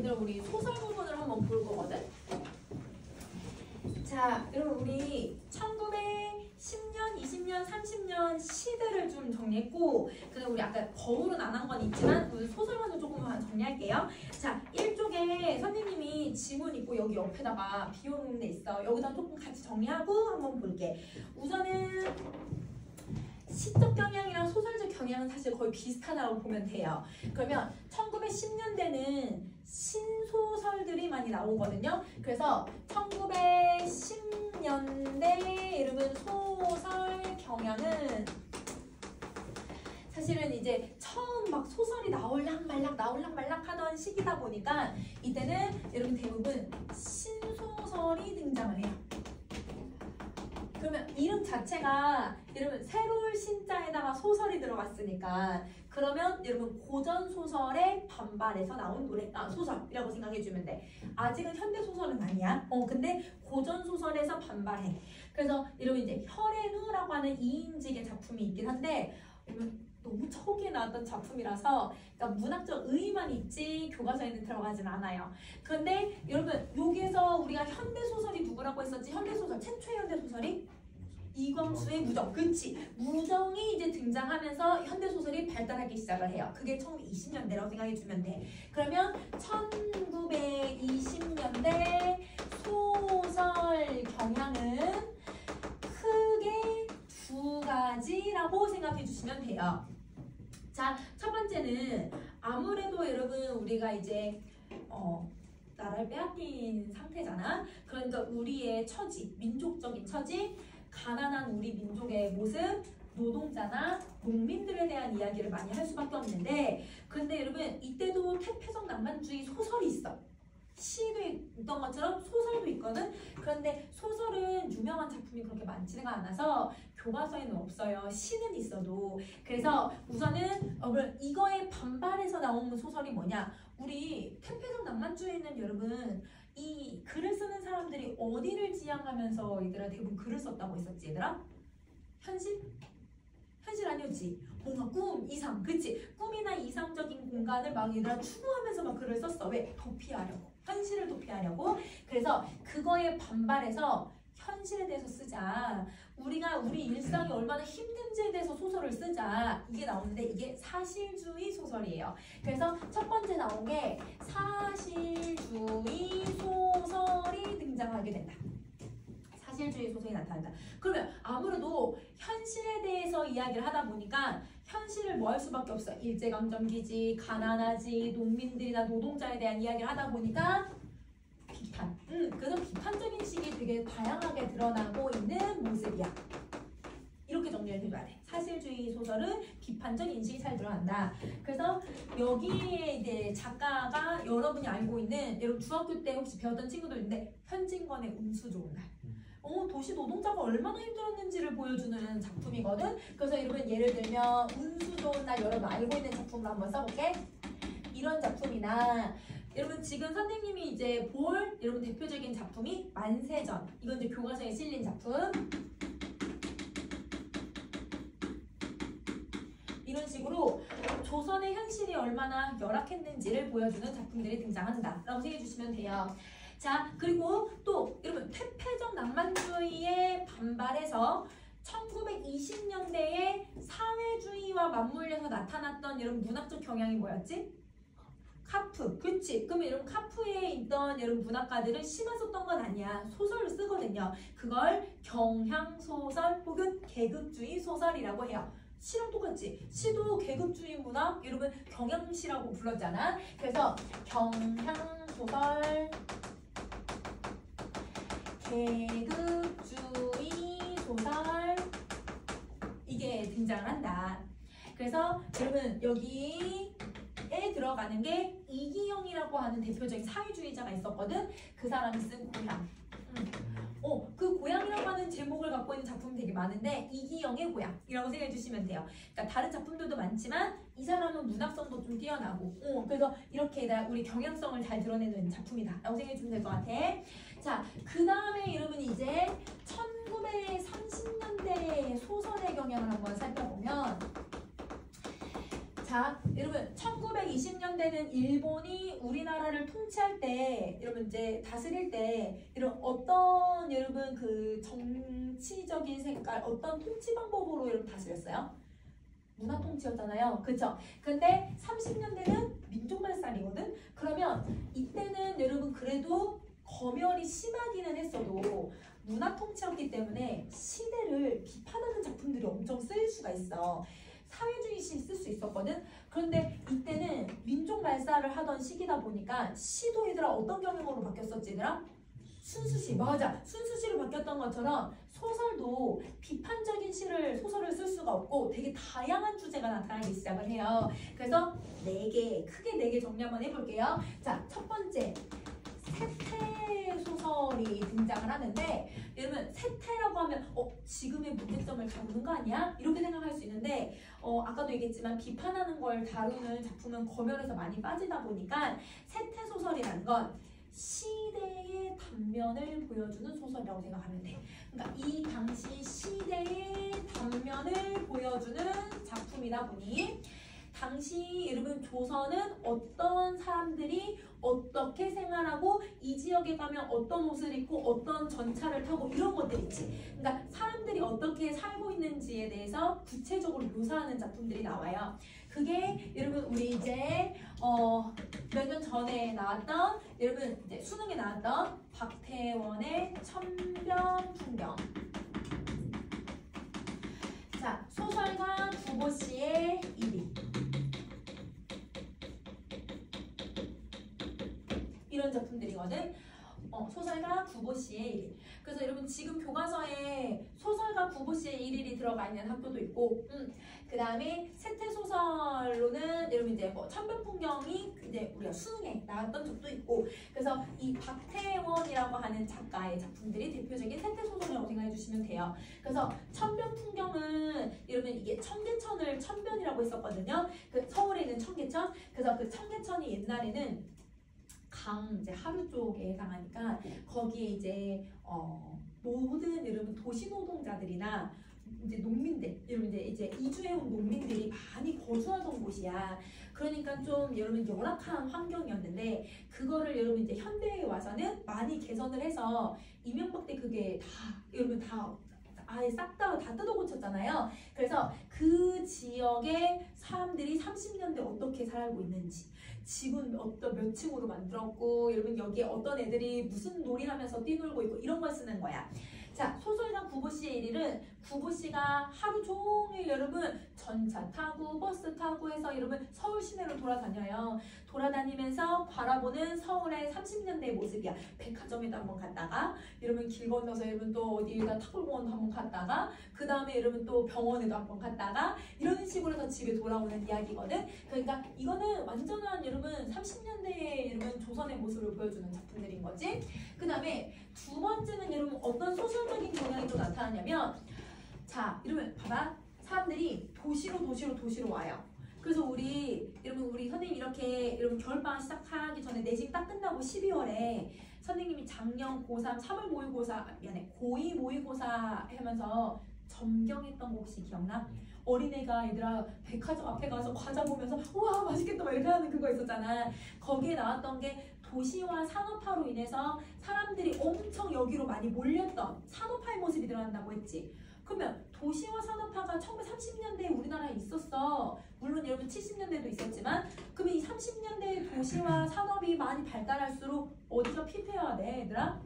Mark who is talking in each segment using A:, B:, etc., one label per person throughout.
A: 얘들아 우리 소설 부분을 한번 볼 거거든. 자, 여러분 우리 1910년, 20년, 30년 시대를 좀 정리했고, 그다음 우리 아까 거울은 안 한 건 있지만 우리 소설만을 조금만 정리할게요. 자, 1쪽에 선생님이 지문 있고 여기 옆에다가 비워놓은 데 있어. 여기다 조금 같이 정리하고 한번 볼게. 우선은 시적 경향이랑 소설적 경향은 사실 거의 비슷하다고 보면 돼요. 그러면 1910년대는 신소설들이 많이 나오거든요. 그래서 1910년대 여러분 소설 경향은 사실은 이제 처음 막 소설이 나올락말락 하던 시기다 보니까 이때는 여러분 대부분 신소설이 등장을 해요. 그러면 이름 자체가 여러분 새로운 신자에다가 소설이 들어갔으니까 그러면 여러분 고전 소설에 반발해서 나온 소설이라고 생각해주면 돼. 아직은 현대 소설은 아니야. 근데 고전 소설에서 반발해. 그래서 여러분 이제 혈앤우라고 하는 2인직의 작품이 있긴 한데 여러분 너무 초기에 나왔던 작품이라서 그러니까 문학적 의의만 있지 교과서에는 들어가진 않아요. 그런데 여러분 여기에서 우리가 현대소설이 누구라고 했었지? 현대소설 최초의 현대소설이 이광수의 무정. 그치? 무정이 이제 등장하면서 현대소설이 발달하기 시작을 해요. 그게 1920년대라고 생각해주면 돼. 그러면 1920년대 소설 경향은 크게 두 가지라고 생각해 주시면 돼요. 자, 첫 번째는 아무래도 여러분 우리가 이제 나라를 빼앗긴 상태잖아. 그러니까 우리의 처지, 민족적인 처지, 가난한 우리 민족의 모습, 노동자나 농민들에 대한 이야기를 많이 할 수밖에 없는데, 근데 여러분 이때도 태폐적 낭만주의 소설이 있어. 시도 있던 것처럼 소설도 있거든. 그런데 소설은 유명한 작품이 그렇게 많지가 않아서 교과서에는 없어요. 시는 있어도. 그래서 우선은 이거에 반발해서 나온 소설이 뭐냐? 우리 태폐적 낭만주의는 여러분 이 글을 쓰는 사람들이 어디를 지향하면서 얘들아 대부분 글을 썼다고 했었지 얘들아? 현실? 현실 아니었지. 뭔가 꿈, 이상, 그치? 꿈이나 이상적인 공간을 막 얘들아 추구하면서 막 글을 썼어. 왜? 도피하려고. 현실을 도피하려고. 그래서 그거에 반발해서 현실에 대해서 쓰자. 우리가 우리 일상이 얼마나 힘든지에 대해서 소설을 쓰자. 이게 나오는데 이게 사실주의 소설이에요. 그래서 첫 번째 나온 게 사실주의 소설이 등장하게 된다. 사실주의 소설이 나타난다. 그러면 아무래도 현실에 대해서 이야기를 하다 보니까 현실을 뭐 할 수밖에 없어. 일제강점기지, 가난하지, 농민들이나 노동자에 대한 이야기를 하다 보니까 비판. 그래서 비판적인 식이 되게 다양하게 드러나고 있는 모습이야. 이렇게 정리를 해줘야 돼. 사실주의 소설은 비판적 인식이 잘 드러난다. 그래서 여기에 이제 작가가 여러분이 알고 있는 여러분 중학교 때 혹시 배웠던 친구들 있는데 현진건의 운수 좋은 날. 도시 노동자가 얼마나 힘들었는지를 보여주는 작품이거든. 그래서 여러분 예를 들면 운수 좋은 날 여러분 알고 있는 작품을 한번 써볼게. 이런 작품이나 여러분 지금 선생님이 이제 볼 여러분 대표적인 작품이 만세전. 이건 이제 교과서에 실린 작품. 이런 식으로 조선의 현실이 얼마나 열악했는지를 보여주는 작품들이 등장한다 라고 생각해 주시면 돼요. 자, 그리고 또 여러분 태폐적 낭만주의에 반발해서 1920년대에 사회주의와 맞물려서 나타났던 여러분 문학적 경향이 뭐였지? 카프. 그치? 그러면 여러분 카프에 있던 여러분 문학가들은 시만 썼던 건 아니야. 소설을 쓰거든요. 그걸 경향소설 혹은 계급주의 소설이라고 해요. 시랑 똑같지? 시도 계급주의 문학, 여러분 경향시라고 불렀잖아. 그래서 경향소설, 계급주의 소설 이게 등장한다. 그래서 여러분 여기에 들어가는 게 이기영이라고 하는 대표적인 사회주의자가 있었거든. 그 사람이 쓴 고향. 그 고향이라고 하는 제목을 갖고 있는 작품이 되게 많은데 이기영의 고향이라고 생각해 주시면 돼요. 그러니까 다른 작품들도 많지만 이 사람은 문학성도 좀 뛰어나고 그래서 이렇게 우리 경향성을 잘 드러내는 작품이다 라고 생각해 주면 될 것 같아. 자, 그 다음에 여러분이 이제 1930년대 소설의 경향을 한번 살펴보면 자, 여러분 1920년대는 일본이 우리나라를 통치할 때, 여러분 이제 다스릴 때 이런 어떤 여러분 그 정치적인 색깔, 어떤 통치 방법으로 여러분 다스렸어요? 문화 통치였잖아요. 그쵸? 근데 30년대는 민족 말살이거든? 그러면 이때는 여러분 그래도 검열이 심하기는 했어도 문화 통치였기 때문에 시대를 비판하는 작품들이 엄청 쓰일 수가 있어. 사회주의시 쓸 수 있었거든. 그런데 이때는 민족 말살을 하던 시기다 보니까 시도 얘들아 어떤 경영으로 바뀌었었지 얘들아? 순수시. 맞아. 순수시로 바뀌었던 것처럼 소설도 비판적인 소설을 쓸 수가 없고 되게 다양한 주제가 나타나기 시작을 해요. 그래서 크게 네 개 정리 한번 해볼게요. 자, 첫 번째 세태 소설이 등장을 하는데, 여러분 세태라고 하면 지금의 문제점을 다루는 거 아니야? 이렇게 생각할 수 있는데 아까도 얘기했지만 비판하는 걸 다루는 작품은 검열에서 많이 빠지다 보니까 세태 소설이라는 건 시대의 단면을 보여주는 소설이라고 생각하면 돼. 그러니까 이 당시 시대의 단면을 보여주는 작품이다 보니 당시 여러분 조선은 어떤 사람들이 어떻게 생활하고 이 지역에 가면 어떤 옷을 입고 어떤 전차를 타고 이런 것들 있지. 그러니까 사람들이 어떻게 살고 있는지에 대해서 구체적으로 묘사하는 작품들이 나와요. 그게 여러분 우리 이제 몇 년 전에 나왔던 여러분 이제 수능에 나왔던 박태원의 천변풍경. 자, 소설가 구보씨의 1위. 이런 작품들이거든. 소설가 구보씨의 1위. 그래서 여러분 지금 교과서에 소설가 구보씨의 1일이 들어가 있는 학교도 있고, 그 다음에 세태소설로는 여러분 이제 뭐 천변풍경이 이제 우리가 수능에 나왔던 적도 있고, 그래서 이 박태원이라고 하는 작가의 작품들이 대표적인 세태소설이라고 생각해 주시면 돼요. 그래서 천변풍경은 여러분 이게 청계천을 천변이라고 했었거든요. 그 서울에 있는 청계천. 그래서 그 청계천이 옛날에는 이제 하루 쪽에 해당하니까 거기에 이제 모든 여러분 도시 노동자들이나 이제 농민들, 여러분 이제 이주해온 농민들이 많이 거주하던 곳이야. 그러니까 좀 여러분 열악한 환경이었는데 그거를 여러분 이제 현대에 와서는 많이 개선을 해서 이명박 때 그게 다 여러분 다 아예 싹 다 뜯어 고쳤잖아요. 그래서 그 지역의 사람들이 30년대 어떻게 살고 있는지, 집은 어떤 몇 층으로 만들었고, 여러분 여기에 어떤 애들이 무슨 놀이하면서 뛰놀고 있고 이런 걸 쓰는 거야. 자, 소설가 구보씨의 일일은 구보씨가 하루 종일 여러분 전차 타고 버스 타고 해서 여러분 서울 시내로 돌아다녀요. 돌아다니면서 바라보는 서울의 30년대의 모습이야. 백화점에도 한번 갔다가 여러분 길 건너서 여러분 또 어디에다 탁월공원도 한번 갔다가 그 다음에 여러분 또 병원에도 한번 갔다가 이런 식으로 해서 집에 돌아오는 이야기거든. 그러니까 이거는 완전한 여러분 30년대의 여러분 조선의 모습을 보여주는 작품들인 거지. 그 다음에 두 번째는 여러분 어떤 소설적인 경향이 또 나타나냐면, 자 여러분 봐봐, 사람들이 도시로 와요. 그래서 여러분 우리 선생님 이렇게 여러분 겨울방학 시작하기 전에 내신 딱 끝나고 12월에 선생님이 작년 고3 3월 모의고사 고2 모의고사 하면서 점경했던 거 혹시 기억나? 어린애가 얘들아 백화점 앞에 가서 과자 보면서 우와 맛있겠다 막 이렇게 하는 그거 있었잖아. 거기에 나왔던 게 도시화 산업화로 인해서 사람들이 엄청 여기로 많이 몰렸던 산업화의 모습이 드러난다고 했지. 그러면 도시화 산업화가 1930년대에 우리나라에 있었어. 물론 여러분 70년대도 있었지만, 그러면 이 30년대 도시화 산업이 많이 발달할수록 어디가 피폐해야 얘들아?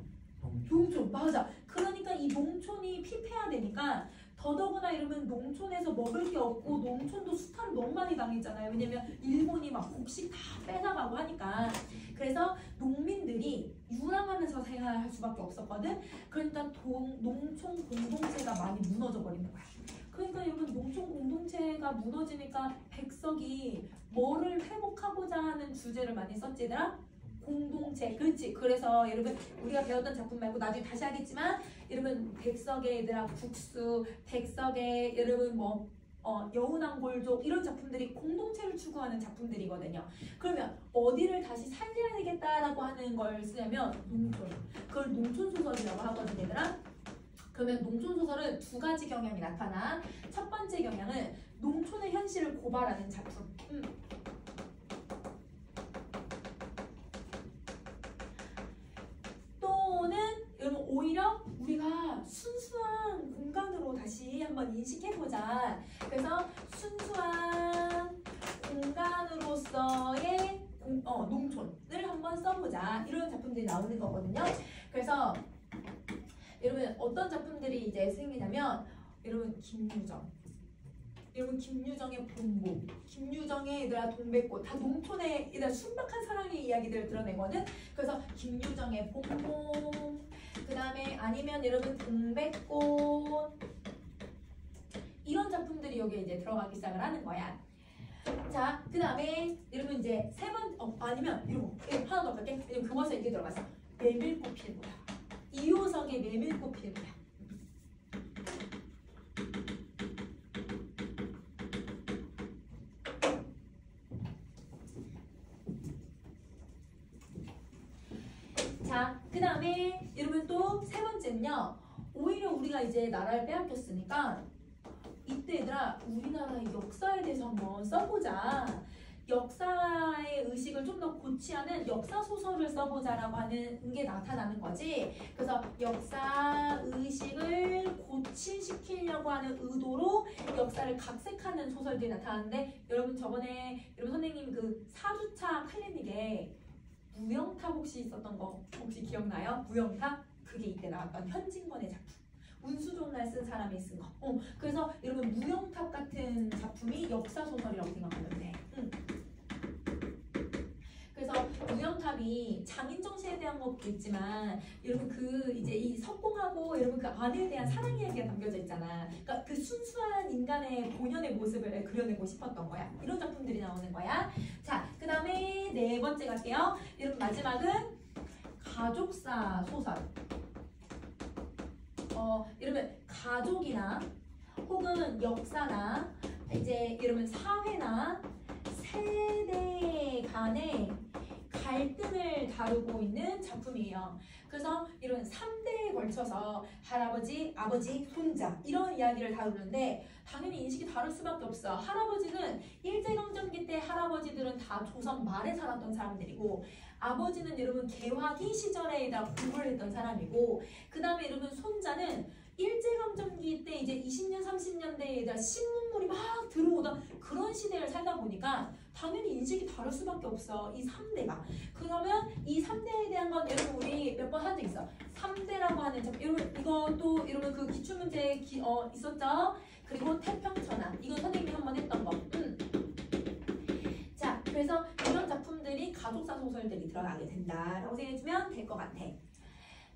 A: 농촌. 맞아. 그러니까 이 농촌이 피폐화되니까 더더구나 이러면 농촌에서 먹을 게 없고 농촌도 수탈을 너무 많이 당했잖아요. 왜냐면 일본이 막 곡식 다 뺏어가고 하니까. 그래서 농민들이 유랑하면서 생활할 수밖에 없었거든. 그러니까 농촌 공동체가 많이 무너져 버리는 거야. 그러니까 여러분 농촌 공동체가 무너지니까 백석이 뭐를 회복하고자 하는 주제를 많이 썼지더라? 공동체. 그렇지. 그래서 여러분 우리가 배웠던 작품 말고 나중에 다시 하겠지만, 여러분 백석의 얘들아 국수, 백석의 여러분 뭐 여운왕골족 이런 작품들이 공동체를 추구하는 작품들이거든요. 그러면 어디를 다시 살려야 되겠다라고 하는 걸 쓰냐면 농촌. 그걸 농촌소설이라고 하거든 얘들아. 그러면 농촌소설은 두 가지 경향이 나타나. 첫 번째 경향은 농촌의 현실을 고발하는 작품. 한번 인식해보자. 그래서 순수한 공간으로서의 농촌을 한번 써보자. 이런 작품들이 나오는 거거든요. 그래서 여러분 어떤 작품들이 이제 생기냐면 여러분 김유정의 본보, 김유정의 얘들아 동백꽃, 다 농촌의 얘들아 순박한 사랑의 이야기들을 드러내거든. 그래서 김유정의 본보, 그 다음에 아니면 여러분 동백꽃, 이런 작품들이 여기에 이제 들어가기 시작을 하는 거야. 자, 그 다음에 여러분 이제 아니면 이거 하나 더 갈게. 왜냐면 교과서에 이게 들어갔어. 메밀꽃 필모야. 이호석의 메밀꽃 필모야. 자, 그 다음에 여러분 또 세 번째는요. 오히려 우리가 이제 나라를 빼앗겼으니까 이때 얘들아 우리나라의 역사에 대해서 한번 써보자. 역사의 의식을 좀 더 고취하는 역사 소설을 써보자라고 하는 게 나타나는 거지. 그래서 역사 의식을 고취시키려고 하는 의도로 역사를 각색하는 소설들이 나타나는데 여러분 저번에 여러분 선생님 그 4주차 클리닉에 무영탑 혹시 있었던 거 혹시 기억나요? 무영탑? 그게 이때 나왔던 현진건의 작품. 운수 좋은 날 쓴 사람이 쓴 거. 그래서 여러분 무영탑 같은 작품이 역사 소설이라고 생각하면 돼. 그래서 무영탑이 장인정 씨에 대한 것도 있지만 여러분 그 이제 이 석공하고 여러분 그 아내에 대한 사랑 이야기가 담겨져 있잖아. 그러니까 그 순수한 인간의 본연의 모습을 그려내고 싶었던 거야. 이런 작품들이 나오는 거야. 자, 그 다음에 네 번째 갈게요. 여러분 마지막은 가족사 소설. 여러분 가족이나 혹은 역사나 이제 여러분 사회나 세대 간의 갈등을 다루고 있는 작품이에요. 그래서 이런 3대에 걸쳐서 할아버지, 아버지, 손자 이런 이야기를 다루는데 당연히 인식이 다를 수밖에 없어. 할아버지는 일제강점기 때 할아버지들은 다 조선 말에 살았던 사람들이고 아버지는 여러분 개화기 시절에 다 공부를 했던 사람이고 그 다음에 여러분 손자는 일제강점기 때 이제 20년, 30년대에 신문물이 막 들어오던 그런 시대를 살다 보니까 당연히 인식이 다를 수밖에 없어. 이 3대가. 그러면 이 3대에 대한 건 여러분 우리 몇 번 한 적 있어. 3대라고 하는 여러분 이것도 여러분 그 기출문제 있었죠? 그리고 태평천하. 이건 선생님이 한번 했던 거. 자, 그래서 이런 작품들이 가족사 소설들이 들어가게 된다라고 생각해주면 될 것 같아.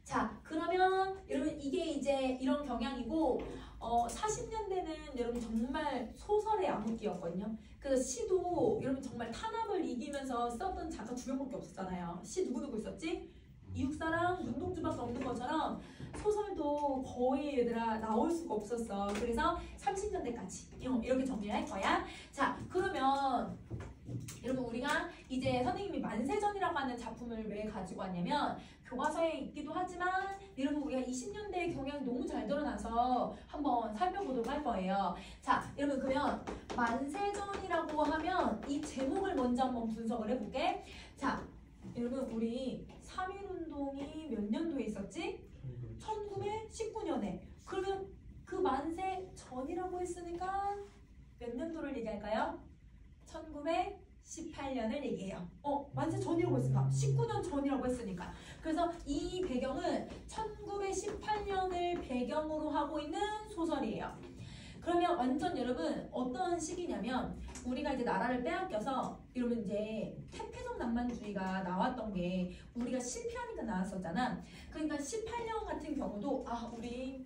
A: 자, 그러면 여러분 이게 이제 이런 경향이고 40년대는 여러분 정말 소설의 암흑기였거든요. 그래서 시도 여러분 정말 탄압을 이기면서 썼던 작가 2명밖에 없었잖아요. 시 누구 있었지? 이육사랑 문동주밖에 없는 것처럼 소설도 거의 얘들아 나올 수가 없었어. 그래서 30년대까지 이렇게 정리를 할 거야. 자, 그러면 여러분 우리가 이제 선생님이 만세전이라고 하는 작품을 왜 가지고 왔냐면 교과서에 있기도 하지만 여러분 우리가 20년대의 경향이 너무 잘 드러나서 한번 살펴보도록 할 거예요. 자, 여러분 그러면 만세전이라고 하면 이 제목을 먼저 한번 분석을 해볼게. 자, 여러분 우리 3.1운동이 몇 년도에 있었지? 1919년에. 그러면 그 만세전이라고 했으니까 몇 년도를 얘기할까요? 1918년을 얘기해요. 만세 전이라고 했으니까 19년 전이라고 했으니까. 그래서 이 배경은 1918년을 배경으로 하고 있는 소설이에요. 그러면 완전 여러분 어떤 시기냐면 우리가 이제 나라를 빼앗겨서 여러분 이제 태폐적 낭만주의가 나왔던 게 우리가 실패하니까 나왔었잖아. 그러니까 18년 같은 경우도 우리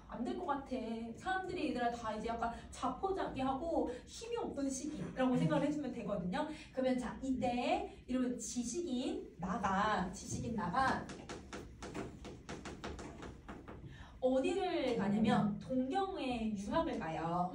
A: 안 될 것 같아. 사람들이 얘들아 다 이제 약간 자포자기하고 힘이 없던 시기라고 생각을 해주면 되거든요. 그러면 자, 이때 이러면 지식인 나가 어디를 가냐면 동경에 유학을 가요.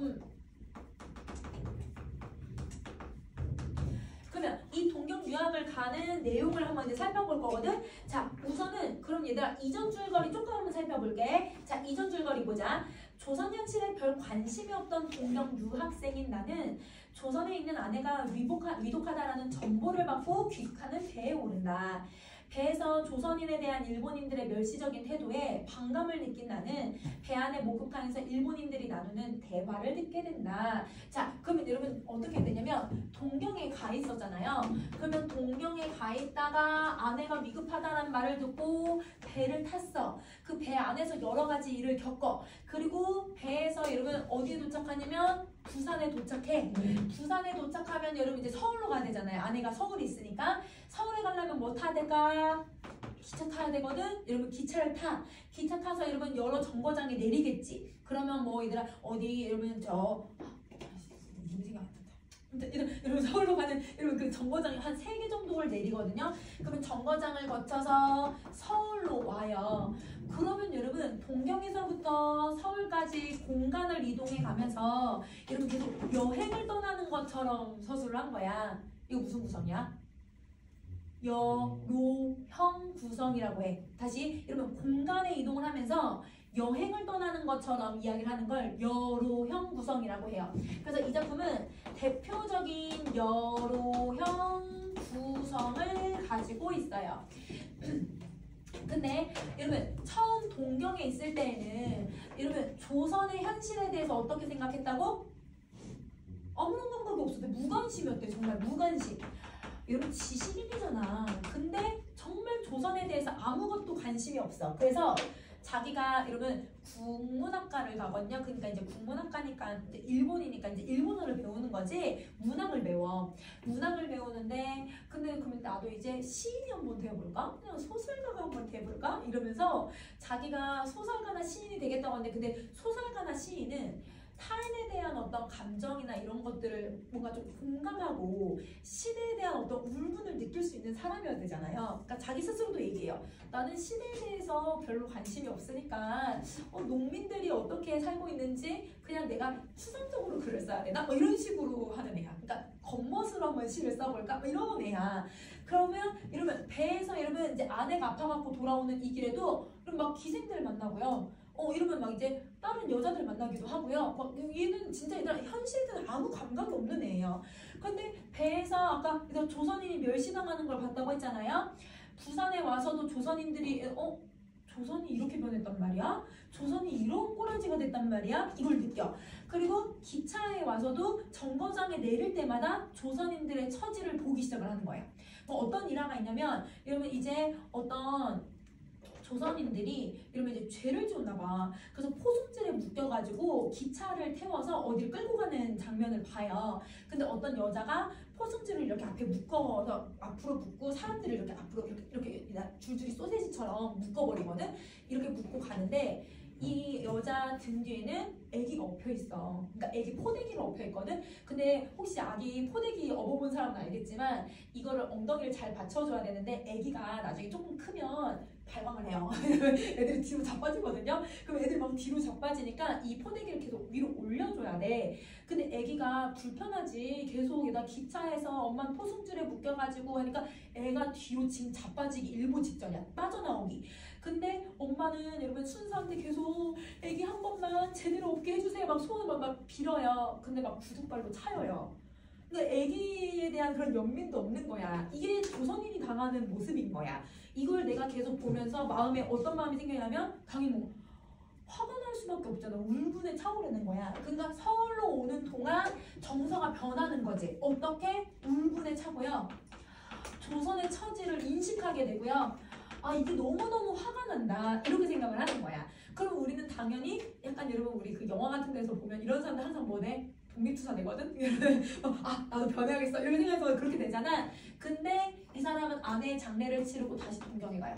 A: 그러면 이 동경 유학을 가는 내용을 한번 이제 살펴볼 거거든. 자, 우선은 그럼 얘들아 이전 줄거리 조금 한번 살펴볼게. 자, 이전 줄거리 보자. 조선 현실에 별 관심이 없던 동경 유학생인 나는 조선에 있는 아내가 위독하다라는 정보를 받고 귀국하는 배에 오른다. 배에서 조선인에 대한 일본인들의 멸시적인 태도에 반감을 느낀다는 배 안의 목욕탕에서 일본인들이 나누는 대화를 듣게 된다. 자, 그러면 여러분 어떻게 되냐면 동경에 가 있었잖아요. 그러면 동경에 가 있다가 아내가 위급하다는 말을 듣고 배를 탔어. 그 배 안에서 여러 가지 일을 겪어. 그리고 배에서 여러분 어디에 도착하냐면 부산에 도착해. 부산에 도착하면 여러분 이제 서울로 가야 되잖아요. 아내가 서울에 있으니까. 서울에 가려면 뭐 타야 될까? 기차 타야 되거든? 여러분 기차를 타. 기차 타서 여러분 여러 정거장에 내리겠지. 그러면 뭐 얘들아 어디 여러분 무슨 생각 안 난다. 여러분 서울로 가는 여러분 그 정거장이 한 3개 정도를 내리거든요. 그러면 정거장을 거쳐서 서울로 와요. 그러면 여러분 동경에서부터 서울까지 공간을 이동해 가면서 여러분 계속 여행을 떠나는 것처럼 서술을 한 거야. 이거 무슨 구성이야? 여로형 구성이라고 해. 다시 여러분 공간에 이동을 하면서 여행을 떠나는 것처럼 이야기를 하는 걸 여로형 구성이라고 해요. 그래서 이 작품은 대표적인 여로형 구성을 가지고 있어요. 근데 여러분 처음 동경에 있을 때에는 여러분 조선의 현실에 대해서 어떻게 생각했다고? 아무런 감각이 없었대. 무관심이었대. 정말 무관심. 여러분 지식인이잖아. 근데 정말 조선에 대해서 아무것도 관심이 없어. 그래서 자기가 여러분 국문학과를 가거든요. 그러니까 이제 국문학과니까 이제 일본이니까 이제 일본어를 배우는 거지. 문학을 배워. 문학을 배우는데 근데 그러면 나도 이제 시인이 한번 되어볼까? 그냥 소설가가 한번 되어볼까? 이러면서 자기가 소설가나 시인이 되겠다고 하는데 근데 소설가나 시인은 타인에 대한 어떤 감정이나 이런 것들을 뭔가 좀 공감하고 시대에 대한 어떤 울분을 느낄 수 있는 사람이어야 되잖아요. 그러니까 자기 스스로도 얘기해요. 나는 시대에 대해서 별로 관심이 없으니까 농민들이 어떻게 살고 있는지 그냥 내가 추상적으로 글을 써야 되나? 뭐 이런 식으로 하는 애야. 그러니까 겉멋으로 한번 시를 써볼까? 뭐 이런 애야. 그러면 이러면 배에서 여러분 이제 아내가 아파갖고 돌아오는 이 길에도 그럼 막 기생들 만나고요. 이러면 막 이제 다른 여자들 만나기도 하고요. 막 얘는 진짜 얘들 현실에 대한 아무 감각이 없는 애예요. 근데 배에서 아까 조선인이 멸시당하는 걸 봤다고 했잖아요. 부산에 와서도 조선인들이 조선이 이렇게 변했단 말이야? 조선이 이런 꼬라지가 됐단 말이야? 이걸 느껴. 그리고 기차에 와서도 정거장에 내릴 때마다 조선인들의 처지를 보기 시작을 하는 거예요. 뭐 어떤 일화가 있냐면 여러분 이제 어떤 조선인들이 이러면 이제 죄를 지었나 봐. 그래서 포승줄에 묶여가지고 기차를 태워서 어디를 끌고 가는 장면을 봐요. 근데 어떤 여자가 포승줄을 이렇게 앞에 묶어서 앞으로 묶고 사람들을 이렇게 앞으로 이렇게 줄줄이 소세지처럼 묶어버리거든. 이렇게 묶고 가는데 이 여자 등 뒤에는 아기가 엎여 있어. 그러니까 아기 포대기를 엎여 있거든. 근데 혹시 아기 포대기 업어본 사람은 알겠지만 이거를 엉덩이를 잘 받쳐줘야 되는데 아기가 나중에 조금 크면 발광을 해요. 애들이 뒤로 자빠지거든요. 그럼 애들이 막 뒤로 자빠지니까 이 포대기를 계속 위로 올려줘야 돼. 근데 아기가 불편하지. 계속 얘가 기차에서 엄마 포승줄에 묶여가지고 하니까 애가 뒤로 지금 자빠지기 일보 직전이야. 빠져나오기. 근데 엄마는 여러분 순수한데 계속 애기 한 번만 제대로 없게 해주세요. 막 소원을 막 빌어요. 근데 막 구두발로 차여요. 그러니까 애기에 대한 그런 연민도 없는 거야. 이게 조선인이 당하는 모습인 거야. 이걸 내가 계속 보면서 마음에 어떤 마음이 생기냐면 당연히 뭐 화가 날 수밖에 없잖아. 울분에 차오르는 거야. 그러니까 서울로 오는 동안 정서가 변하는 거지. 어떻게? 울분에 차고요. 조선의 처지를 인식하게 되고요. 아 이게 너무너무 화가 난다 이렇게 생각을 하는 거야. 그럼 우리는 당연히 약간 여러분 우리 그 영화 같은 데서 보면 이런 사람들 항상 뭐래? 독립투사 되거든? 아 나도 변해야겠어 이런 생각해서 그렇게 되잖아. 근데 이 사람은 아내의 장례를 치르고 다시 동경에 가요.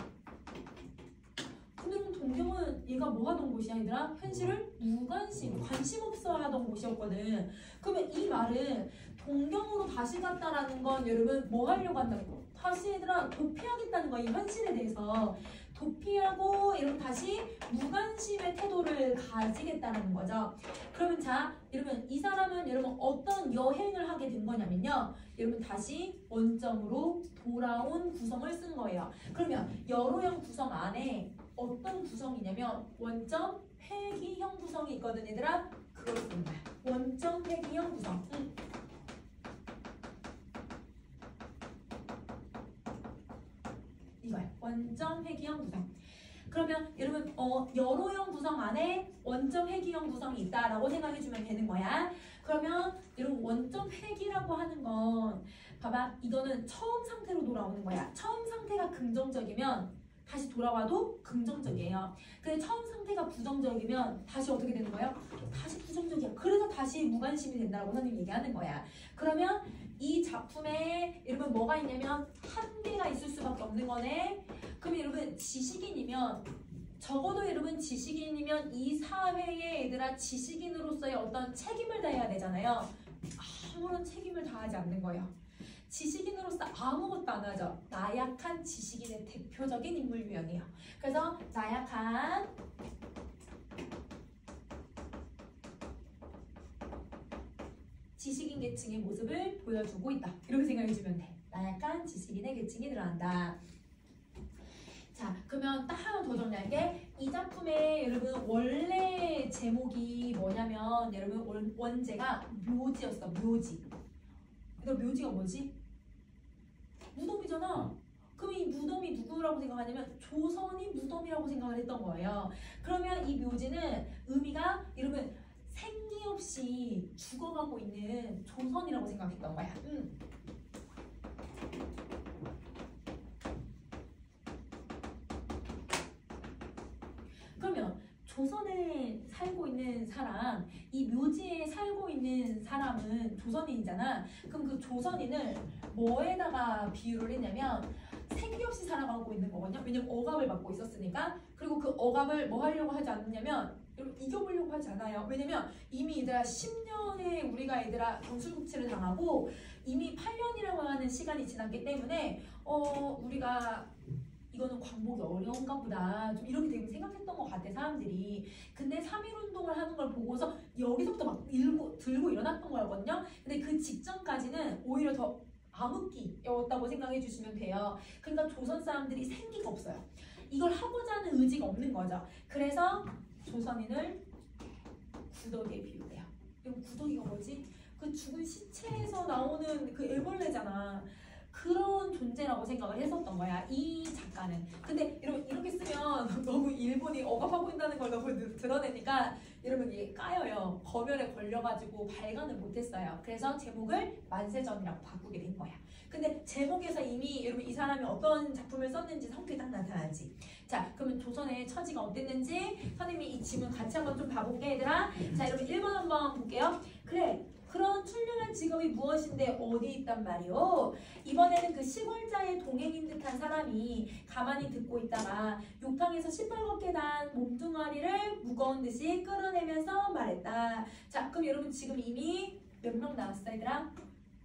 A: 근데 그럼 동경은 얘가 뭐 하던 곳이야 얘들아? 현실을 무관심, 관심 없어 하던 곳이었거든. 그러면 이 말은 동경으로 다시 갔다라는 건 여러분 뭐 하려고 한다는 거? 다시 얘들아 도피하겠다는 거야. 이 현실에 대해서 도피하고 이러면 다시 무관심의 태도를 가지겠다는 거죠. 그러면 자 여러분 이 사람은 여러분 어떤 여행을 하게 된 거냐면요. 여러분 다시 원점으로 돌아온 구성을 쓴 거예요. 그러면 여로형 구성 안에 어떤 구성이냐면 원점 회귀형 구성이 있거든 얘들아. 그걸 쓰는 거야. 원점 회귀형 구성. 이거야. 원점 회귀형 구성. 그러면 여러분 여로형 구성 안에 원점 회귀형 구성이 있다라고 생각해주면 되는 거야. 그러면 여러분 원점 회귀라고 하는 건 봐봐, 이거는 처음 상태로 돌아오는 거야. 처음 상태가 긍정적이면 다시 돌아와도 긍정적이에요. 근데 처음 상태가 부정적이면 다시 어떻게 되는 거예요? 다시 부정적이야. 그래서 다시 무관심이 된다고 선생님이 얘기하는 거야. 그러면 이 작품에 여러분 뭐가 있냐면 한계가 있을 수밖에 없는 거네. 그럼 여러분 지식인이면 적어도 여러분 지식인이면 이 사회에 얘들아 지식인으로서의 어떤 책임을 다해야 되잖아요. 아무런 책임을 다하지 않는 거예요. 지식인으로서 아무것도 안 하죠. 나약한 지식인의 대표적인 인물 유형이에요. 그래서 나약한 지식인 계층의 모습을 보여주고 있다. 이렇게 생각해주면 돼. 나약한 지식인의 계층이 들어간다. 자, 그러면 딱 하나 더 정리할게. 이 작품의 여러분 원래 제목이 뭐냐면 여러분 원제가 묘지였어. 묘지. 너 묘지가 뭐지? 무덤이잖아. 그럼 이 무덤이 누구라고 생각하냐면 조선이 무덤이라고 생각을 했던 거예요. 그러면 이 묘지는 의미가 여러분 생기 없이 죽어가고 있는 조선이라고 생각했던 거야. 그러면 조선에 살고 있는 사람, 이 묘지에 살고 있는 사람은 조선인이잖아. 그럼 그 조선인을 뭐에다가 비유를 했냐면 생기 없이 살아가고 있는 거거든요. 왜냐면 억압을 받고 있었으니까. 그리고 그 억압을 뭐 하려고 하지 않느냐면 이겨보려고 하지 않아요. 왜냐면 이미 얘들아 10년에 우리가 얘들아 경술국치를 당하고 이미 8년이라고 하는 시간이 지났기 때문에 우리가 이거는 광복이 어려운가 보다 좀 이렇게 되게 생각했던 것 같아 사람들이. 근데 3.1운동을 하는 걸 보고서 여기서부터 막 들고 일어났던 거거든요. 근데 그 직전까지는 오히려 더 암흑기였다고 생각해 주시면 돼요. 그러니까 조선 사람들이 생기가 없어요. 이걸 하고자 하는 의지가 없는 거죠. 그래서 조선인을 구더기에 비유해요. 그럼 구더기가 뭐지? 그 죽은 시체에서 나오는 그 애벌레잖아. 그런 존재라고 생각을 했었던 거야, 이 작가는. 근데 여러분 이렇게 쓰면 너무 일본이 억압하고 있다는 걸 너무 드러내니까 여러분 이게 까여요. 검열에 걸려가지고 발간을 못했어요. 그래서 제목을 만세전이라고 바꾸게 된 거야. 근데 제목에서 이미 여러분 이 사람이 어떤 작품을 썼는지 성격이 딱 나타나지. 자, 그러면 조선의 처지가 어땠는지 선생님이 이 지문 같이 한번 좀 봐볼게 얘들아. 자, 여러분 1번 한번 볼게요. 그래, 그런 훌륭한 직업이 무엇인데 어디 있단 말이오? 이번에는 그 시골자의 동행인 듯한 사람이 가만히 듣고 있다가 욕탕에서 18곡계단 몸뚱아리를 무거운 듯이 끌어내면서 말했다. 자, 그럼 여러분 지금 이미 몇 명 나왔어 얘들아?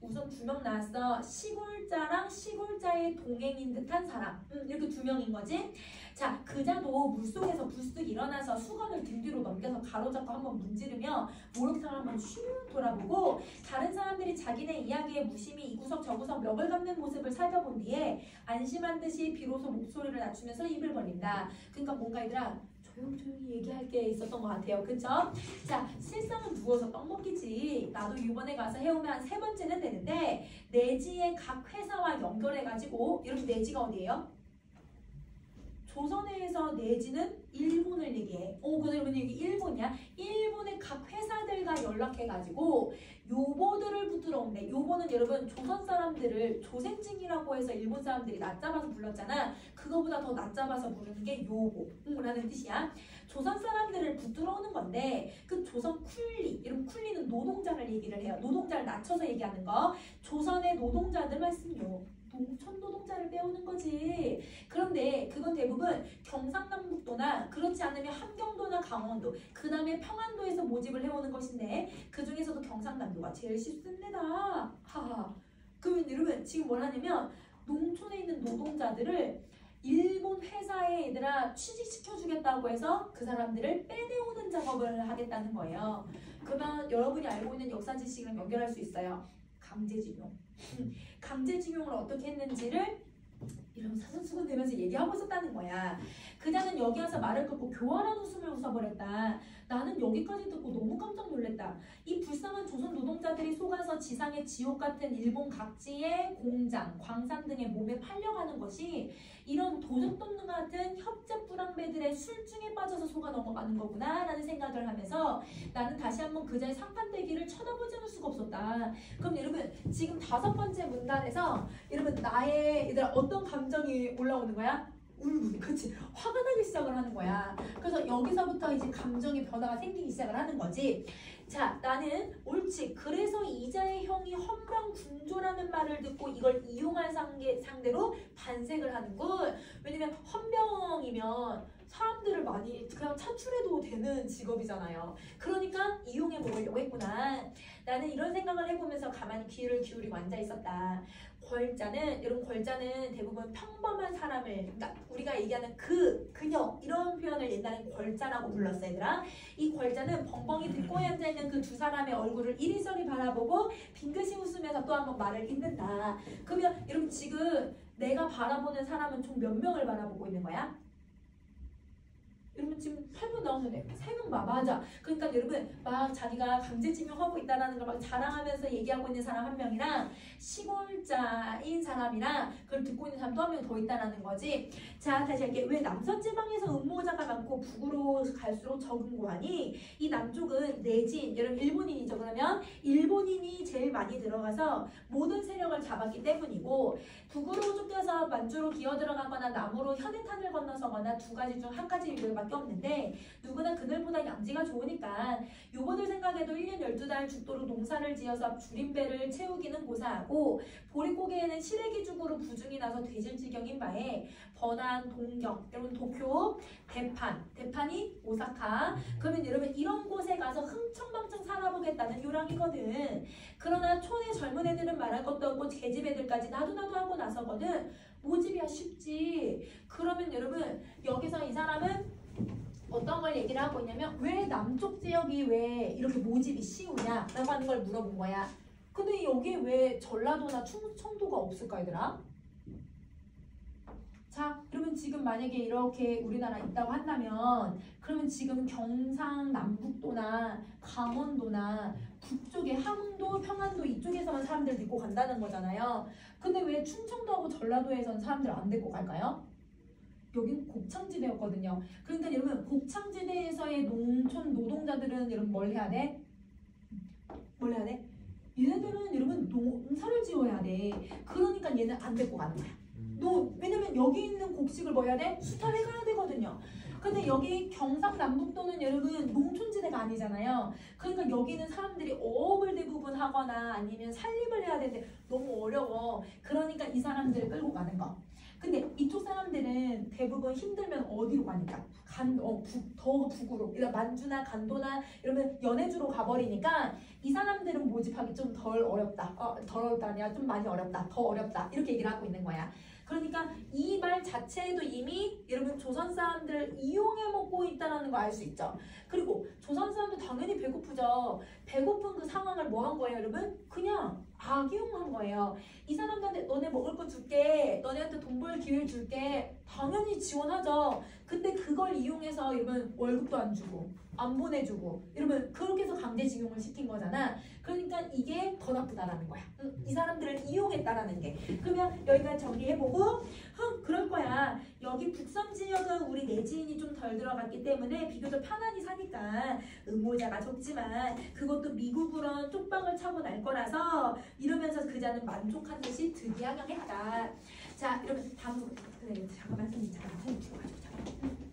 A: 우선 2명 나왔어. 시골자랑 시골자의 동행인 듯한 사람. 이렇게 2명인 거지. 자, 그자도 물속에서 불쑥 일어나서 수건을 등 뒤로 넘겨서 가로잡고 한번 문지르며 목욕탕을 한번 슉 돌아보고 다른 사람들이 자기네 이야기에 무심히 이 구석 저 구석 멱을 감는 모습을 살펴본 뒤에 안심한 듯이 비로소 목소리를 낮추면서 입을 벌린다. 그러니까 뭔가 얘들아 조용조용히 얘기할 게 있었던 것 같아요. 그쵸? 자, 실상은 누워서 떡 먹기지. 나도 이번에 가서 해오면 한 3번째는 되는데 내지의 각 회사와 연결해가지고 여러분 내지가 어디예요? 조선에서 내지는 일본을 얘기해. 근데 여러분 여기 일본이야. 일본의 각 회사들과 연락해가지고 요보들을 붙들어 온대. 요보는 여러분 조선 사람들을 조센징이라고 해서 일본 사람들이 낮잡아서 불렀잖아. 그거보다 더 낮잡아서 부르는 게 요보라는 뜻이야. 조선 사람들을 붙들어 오는 건데 그 조선 쿨리, 여러분 쿨리는 노동자를 얘기를 해요. 노동자를 낮춰서 얘기하는 거. 조선의 노동자들 말씀요. 농촌 노동자를 빼오는 거지. 그런데 그건 대부분 경상남북도나 그렇지 않으면 함경도나 강원도, 그 다음에 평안도에서 모집을 해오는 것인데 그 중에서도 경상남도가 제일 쉽습니다. 하하. 그러면 여러분 지금 뭘 하냐면 농촌에 있는 노동자들을 일본 회사에 얘들아 취직시켜주겠다고 해서 그 사람들을 빼내오는 작업을 하겠다는 거예요. 그러면 여러분이 알고 있는 역사 지식이랑 연결할 수 있어요. 강제징용. 강제징용을 어떻게 했는지를 이런 사전수건 되면서 얘기하고 있었다는 거야. 그자는 여기 와서 말을 끊고 교활한 웃음을 웃어버렸다. 나는 여기까지 듣고 너무 깜짝 놀랐다. 이 불쌍한 조선 노동자 노동자들이 속아서 지상의 지옥 같은 일본 각지의 공장, 광산 등의 몸에 팔려가는 것이 이런 도적동물 같은 협잡불황배들의 술중에 빠져서 속아 넘어가는 거구나 라는 생각을 하면서 나는 다시 한번 그자의 상판대기를 쳐다보지 않을 수가 없었다. 그럼 여러분 지금 5번째 문단에서 여러분 나의 얘들아 어떤 감정이 올라오는 거야? 울분, 그치? 화가 나기 시작을 하는 거야. 그래서 여기서부터 이제 감정의 변화가 생기기 시작을 하는 거지. 자, 나는 옳지. 그래서 이자의 형이 헌병군조라는 말을 듣고 이걸 이용할 상대로 반색을 하는군. 왜냐면 헌병이면 사람들을 많이 그냥 차출해도 되는 직업이잖아요. 그러니까 이용해 먹으려고 했구나. 나는 이런 생각을 해보면서 가만히 귀를 기울이고 앉아 있었다. 걸자는 여러분 걸자는 대부분 평범한 사람을 그러니까 우리가 얘기하는 그녀 이런 표현을 옛날엔 걸자라고 불렀어 얘들아. 이 걸자는 벙벙이 듣고에 앉아있는 그 두 사람의 얼굴을 이리저리 바라보고 빙긋이 웃으면서 또 한 번 말을 잇는다. 그러면 여러분 지금 내가 바라보는 사람은 총 몇 명을 바라보고 있는 거야? 여러분 지금 8분 나오는데 3명 봐. 맞아. 그러니까 여러분 막 자기가 강제징용하고 있다는 걸 막 자랑하면서 얘기하고 있는 사람 한 명이랑 시골자인 사람이랑 그걸 듣고 있는 사람 또 한 명 더 있다는 거지. 자 다시 할게. 왜 남서지방에서 음모자가 많고 북으로 갈수록 적은 고하니 이 남쪽은 내진 여러분 일본인이죠. 그러면 일본인이 제일 많이 들어가서 모든 세력을 잡았기 때문이고 북으로 쫓겨서 만주로 기어들어가거나 남으로 현해탄을 건너서거나 두 가지 중 한 가지 이유밖에 없는데 누구나 그들보다 양지가 좋으니까 요번을 생각해도 1년 12달 죽도록 농사를 지어서 줄임배를 채우기는 고사하고 보릿고개에는 시래기죽으로 부중이 나서 되질 지경인 바에 번안, 동경, 여러분 도쿄, 대판이 오사카 그러면 여러분 이런 곳에 가서 흥청망청 살아보겠다는 요랑이거든. 그러나 촌의 젊은 애들은 말할 것도 없고 계집 애들까지 나도 하고 나서거든. 모집이야 쉽지. 그러면 여러분 여기서 이 사람은 어떤 걸 얘기를 하고 있냐면 왜 남쪽 지역이 왜 이렇게 모집이 쉬우냐 라고 하는 걸 물어본 거야. 근데 여기에 왜 전라도나 충청도가 없을까 얘들아? 자 그러면 지금 만약에 이렇게 우리나라 있다고 한다면 그러면 지금 경상남북도나 강원도나 북쪽에 함도, 평안도 이쪽에서만 사람들 데리고 간다는 거잖아요. 근데 왜 충청도하고 전라도에서는 사람들 안 데리고 갈까요? 여긴 곡창지대였거든요. 그러니까 여러분 곡창지대에서의 농촌 노동자들은 여러분 뭘 해야 돼? 뭘 해야 돼? 얘네들은 여러분 농사를 지어야 돼. 그러니까 얘는 안 데리고 가는 거야. 왜냐면 여기 있는 곡식을 뭐 해야 돼? 수탈해 가야 되거든요. 근데 여기 경상남북도는 여러분 농촌지대가 아니잖아요. 그러니까 여기는 사람들이 어업을 대부분 하거나 아니면 살림을 해야 되는데 너무 어려워. 그러니까 이 사람들을 끌고 가는 거. 근데 이쪽 사람들은 대부분 힘들면 어디로 가니까? 더 북으로, 만주나 간도나 이러면 연해주로 가버리니까 이 사람들은 모집하기 좀 덜 어렵다. 덜 어렵다 아니야. 좀 많이 어렵다. 더 어렵다. 이렇게 얘기를 하고 있는 거야. 그러니까 이 말 자체에도 이미 여러분 조선 사람들을 이용해 먹고 있다는 걸 알 수 있죠. 그리고 조선 사람들 당연히 배고프죠. 배고픈 그 상황을 뭐 한 거예요 여러분? 그냥 악용한 거예요. 이 사람들한테 너네 먹을 거 줄게, 너네한테 돈 벌 기회를 줄게, 당연히 지원하죠. 근데 그걸 이용해서 여러분 월급도 안 주고 안 보내주고 여러분 그렇게 해서 강제징용을 시킨 거잖아. 그러니까 이게 더 나쁘다라는 거야. 이 사람들을 이용했다라는 게. 그러면 여기까지 정리해보고 그럴 거야. 여기 북섬 지역은 우리 내지인이 좀 덜 들어갔기 때문에 비교적 편안히 사니까 음모자가 적지만 그것도 미국으론 쪽방을 차고 날 거라서 이러면서 그자는 만족한 듯이 득이하경했다. 자 이러면 다음 그래 잠깐만 선생님 들어가지고 잠깐만.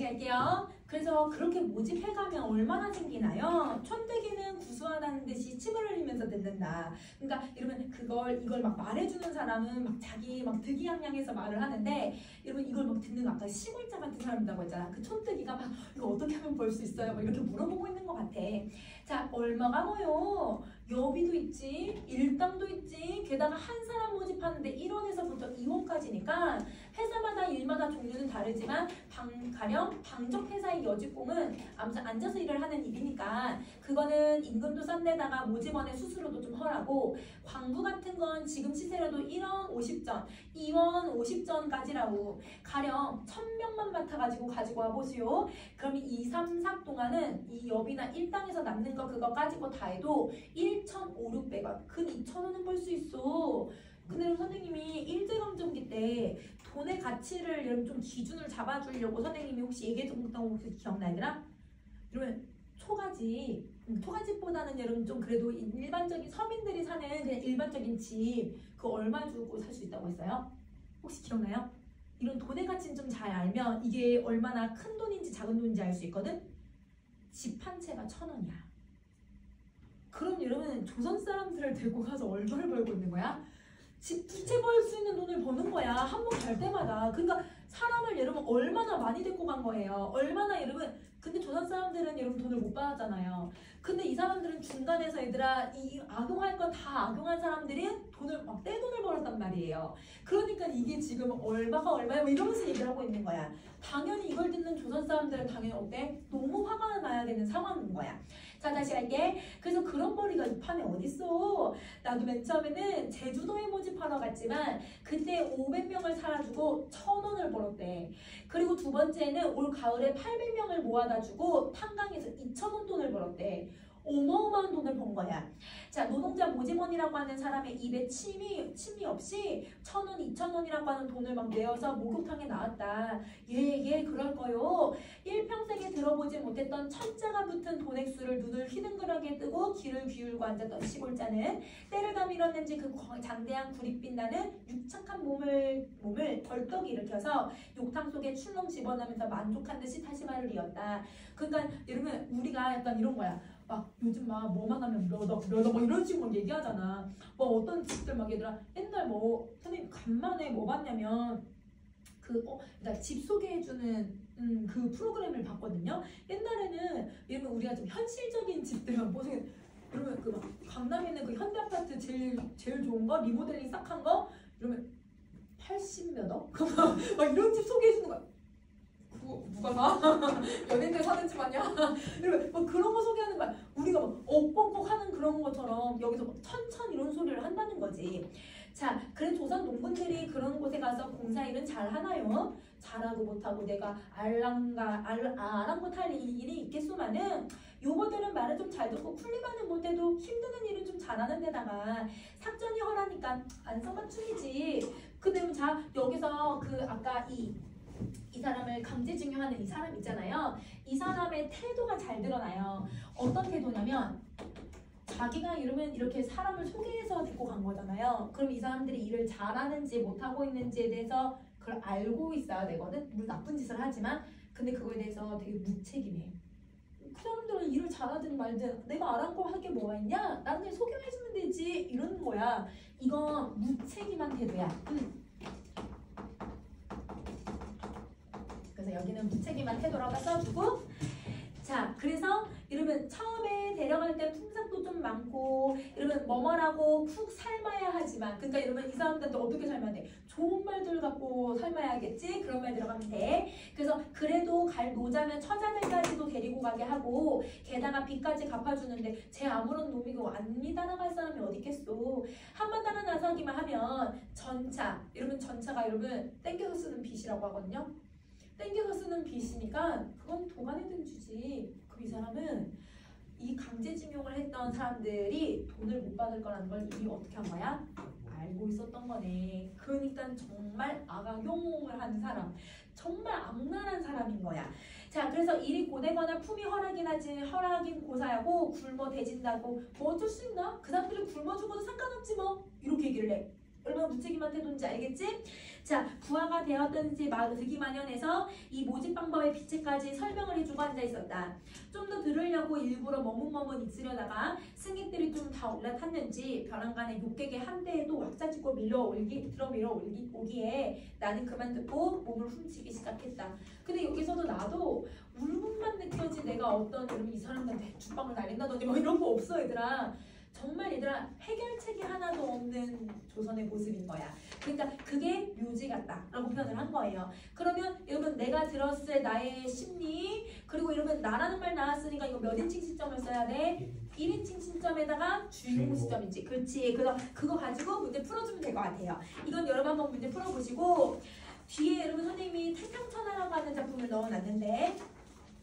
A: 다시 할게요. 그래서 그렇게 모집해가면 얼마나 생기나요? 촌되기는 구수하다는 듯이 침을 흘리면서 듣는다. 그러니까 이러면 이걸 막 말해주는 사람은 막 자기 막 득이양양해서 말을 하는데, 여러분 이걸 막 듣는 아까 시골자 같은 사람이라고 했잖아. 그 촌뜨기가 막 이거 어떻게 하면 벌 수 있어요? 막 이렇게 물어보고 있는 것 같아. 자, 얼마가 뭐요? 여비도 있지, 일당도 있지, 게다가 한 사람 모집하는데 1원에서부터 2원까지니까 회사마다 일마다 종류는 다르지만 가령 방적 회사의 여직공은 앉아서 일을 하는 일이니까 그거는 임금도 싼 데다가 모집원의 수수료도 좀 헐하고, 광부 같은 건 지금 시세로도 1원 50전, 2원 50전까지라고. 가령 1000명만 맡아가지고 가지고 와보시오. 그럼 2, 3, 4 동안은 이 여비나 일당에서 남는 거 그거 가지고 다 해도 1,500원, 근 2,000원은 벌 수 있어. 근데 선생님이 일제강점기 때 돈의 가치를 여러분 좀 기준을 잡아주려고 선생님이 혹시 얘기해줬던 거 혹시 기억나더라? 이러면 초가집보다는 여러분 좀 그래도 일반적인 서민들이 사는 그냥 일반적인 집 그거 얼마 주고 살 수 있다고 했어요? 혹시 기억나요? 이런 돈의 가치는 좀 잘 알면 이게 얼마나 큰 돈인지 작은 돈인지 알 수 있거든? 집 한 채가 1,000원이야. 그럼 여러분 조선 사람들을 데리고 가서 얼마를 벌고 있는 거야? 집 두 채 벌 수 있는 돈을 버는 거야. 한 번 갈 때마다. 그러니까 사람을 여러분 얼마나 많이 데리고 간 거예요. 얼마나 여러분. 근데 조선 사람들은 여러분 돈을 못 받았잖아요. 근데 이 사람들은 중간에서 얘들아 이 악용할 건 다 악용한 사람들이 돈을 막 떼돈을 벌었단 말이에요. 그러니까 이게 지금 얼마가 얼마야 뭐 이러면서 얘기를 하고 있는 거야. 당연히 이걸 듣는 조선 사람들은 당연히 어때? 너무 화가 나야 되는 상황인 거야. 자, 다시 할게. 그래서 그런 벌이가 이 판에 어딨어. 나도 맨 처음에는 제주도에 모집하러 갔지만 그때 500명을 살아주고 1,000원을 벌었대. 그리고 두 번째는 올 가을에 800명을 모아다 주고 탄강에서 2,000원 돈을 벌었대. 어마어마한 돈을 번 거야. 자, 노동자 모집원이라고 하는 사람의 입에 침이 없이 1,000원, 2,000원이라고 하는 돈을 막 내어서 목욕탕에 나왔다. 예, 그럴 거요. 일평생에 들어보지 못했던 천자가 붙은 돈액수를 눈을 휘둥그레게 뜨고 귀를 기울고 앉았던 시골자는 때를 다 밀었는지 그 장대한 구릿빛나는 육착한 몸을 벌떡 일으켜서 욕탕 속에 출렁 집어넣으면서 만족한 듯이 다시마를 이었다. 그러니까 여러분 우리가 약간 이런 거야. 막 요즘 막 뭐만 하면 몇억 막 이런 식으로 얘기하잖아. 뭐 어떤 집들 막 얘들아 옛날 뭐 선생님 간만에 뭐 봤냐면 그러니까 집 소개해주는 그 프로그램을 봤거든요. 옛날에는 이러면 우리가 좀 현실적인 집들만 보세요. 이러면 그 막 강남에 있는 그 현대 아파트 제일 좋은 거 리모델링 싹 한 거 이러면 80몇 억? 막 이런 집 소개해주는 거야. 누가 사? 연예인들 사는 집 아니야? 이러면 막 그런 거 소개하는 거야. 우리가 막 억뻑뻑 하는 그런 것처럼 여기서 막 천천 이런 소리를 한다는 거지. 자, 그래 조선 농군들이 그런 곳에 가서 공사일은 잘 하나요? 잘하고 못하고 내가 아랑곳할 일이 있겠소만은 요거들은 말을 좀 잘 듣고 쿨리만은 못해도 힘드는 일은 좀 잘하는 데다가 삭전이 허라니까 안성맞춤이지. 근데 자 여기서 그 아까 이 사람을 강제징용하는 이 사람 있잖아요. 이 사람의 태도가 잘 드러나요. 어떤 태도냐면 자기가 이러면 이렇게 사람을 소개해서 데리고 간 거잖아요. 그럼 이 사람들이 일을 잘하는지 못하고 있는지에 대해서 그걸 알고 있어야 되거든. 물론 나쁜 짓을 하지만 근데 그거에 대해서 되게 무책임해. 그 사람들은 일을 잘하든 말든 내가 알아고 할 게 뭐가 있냐? 나는 그냥 소개만 해주면 되지 이러는 거야. 이건 무책임한 태도야. 그래서 여기는 무책임한 태도라고 써주고, 자 그래서 이러면 처음에 데려갈 때 품삯도 좀 많고 이러면 뭐뭐라고 푹 삶아야 하지만 그러니까 이러면 이 사람들한테 어떻게 삶아야 돼? 좋은 말들 갖고 삶아야겠지? 그런 말 들어가면 돼. 그래서 그래도 갈 노자면 처자들까지도 데리고 가게 하고 게다가 빚까지 갚아주는데 쟤 아무런 놈이고 안 따라갈 사람이 어디 있겠어. 한번 따라 나서기만 하면 전차, 이러면 전차가 여러분 땡겨서 쓰는 빚이라고 하거든요. 땡겨서 쓰는 빚이니까 그건 도관에든 주지. 그럼 이 사람은 이 강제징용을 했던 사람들이 돈을 못 받을 거라는 걸 이미 어떻게 한 거야? 알고 있었던 거네. 그러니까 정말 악용을 한 사람, 정말 악랄한 사람인 거야. 자 그래서 일이 고되거나 품이 허락인 고사하고 굶어 대진다고 뭐 어쩔 수 있나? 그 사람들이 굶어 죽어도 상관없지 뭐 이렇게 얘기를 해. 얼마나 무책임한 태도인지 알겠지? 자, 부하가 되었든지 득이 만연해서 이 모집 방법의 비체까지 설명을 해주고 앉아있었다. 좀 더 들으려고 일부러 머뭇머뭇 있으려다가 승객들이 좀 다 올라탔는지 벼랑간에 욕객의 한 대에도 왁자지고 오기에 나는 그만 듣고 몸을 훔치기 시작했다. 근데 여기서도 나도 울분만 느껴지 내가 어떤 여러분 이 사람들한테 죽방을 날린다더니 뭐 이런 거 없어 얘들아. 정말 얘들아 해결책이 하나도 없는 조선의 모습인 거야. 그러니까 그게 묘지 같다라고 표현을 한 거예요. 그러면 여러분 내가 들었을 나의 심리 그리고 여러분 나라는 말 나왔으니까 이거 몇 인칭 시점을 써야 돼? 1인칭 시점에다가 주인공 시점인지 그렇지. 그래서 그거 가지고 문제 풀어주면 될 것 같아요. 이건 여러분 한번 문제 풀어보시고 뒤에 여러분 선생님이 태평천하라고 하는 작품을 넣어놨는데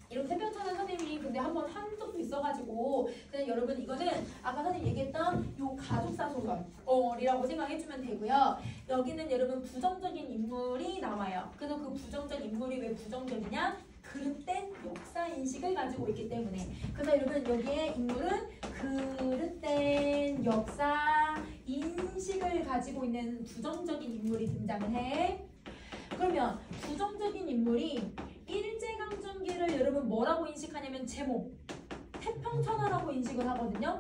A: 이런 태평천하 선생님이 근데 한번 한 적도 있어가지고 그냥 여러분 이거는 아까 선생님 얘기했던 요 가족사 소설이라고 생각해주면 되고요. 여기는 여러분 부정적인 인물이 나와요. 그래서 그 부정적 인물이 왜 부정적이냐? 그릇된 역사 인식을 가지고 있기 때문에. 그래서 여러분 여기에 인물은 그릇된 역사 인식을 가지고 있는 부정적인 인물이 등장을 해. 그러면 부정적인 인물이 일제강점기를 여러분 뭐라고 인식하냐면 제목 태평천하라고 인식을 하거든요.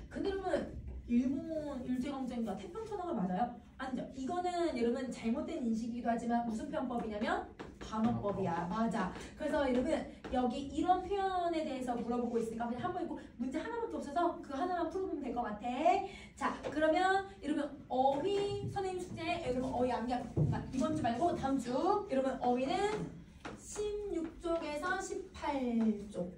A: 근데 여러분 일본 일제강점기가 태평천하가 맞아요? 아니죠. 이거는 여러분 잘못된 인식이기도 하지만 무슨 표현법이냐면 반어법이야. 맞아. 그래서 여러분 여기 이런 표현에 대해서 물어보고 있으니까 그냥 한번 읽고 문제 하나밖에 없어서 그 하나만 풀어보면 될 것 같아. 자 그러면 여러분 어휘 선생님 숙제 여러분 어휘 암기하 이번 주 말고 다음 주 여러분 어휘는 16쪽에서 18쪽.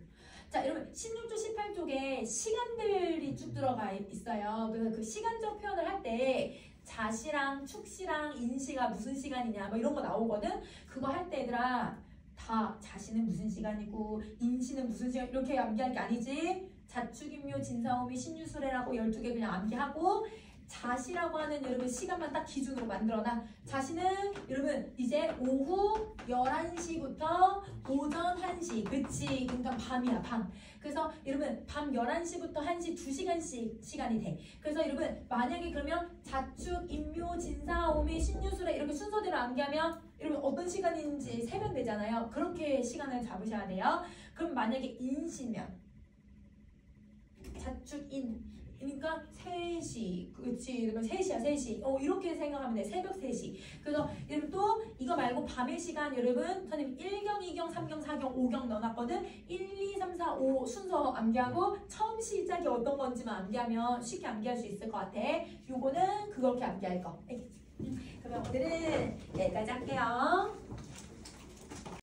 A: 자 여러분 16쪽 18쪽에 시간들이 쭉 들어가 있어요. 그래서 그 시간적 표현을 할 때 자시랑 축시랑 인시가 무슨 시간이냐 뭐 이런 거 나오거든. 그거 할 때 얘들아 다 자시는 무슨 시간이고 인시는 무슨 시간 이렇게 암기할 게 아니지. 자축인묘 진사오미 신유술해라고 12개 그냥 암기하고 자시라고 하는 여러분 시간만 딱 기준으로 만들어놔. 자시는 여러분 이제 오후 11시부터 오전 1시 그치. 그러니까 밤이야 밤. 그래서 여러분 밤 11시부터 1시 2시간씩 시간이 돼. 그래서 여러분 만약에 그러면 자축, 인묘, 진사, 오미, 신유술해 이렇게 순서대로 암기하면 여러분 어떤 시간인지 세면 되잖아요. 그렇게 시간을 잡으셔야 돼요. 그럼 만약에 인시면 자축인 그러니까 3시 그치. 그러면 3시야 3시 이렇게 생각하면 돼. 새벽 3시. 그래서 여러분 또 이거 말고 밤의 시간 여러분 선생님 1경, 2경, 3경, 4경, 5경 넣어놨거든. 1, 2, 3, 4, 5 순서 암기하고 처음 시작이 어떤 건지만 암기하면 쉽게 암기할 수 있을 것 같아. 요거는 그렇게 암기할 거 알겠지? 그러면 오늘은 여기까지 할게요.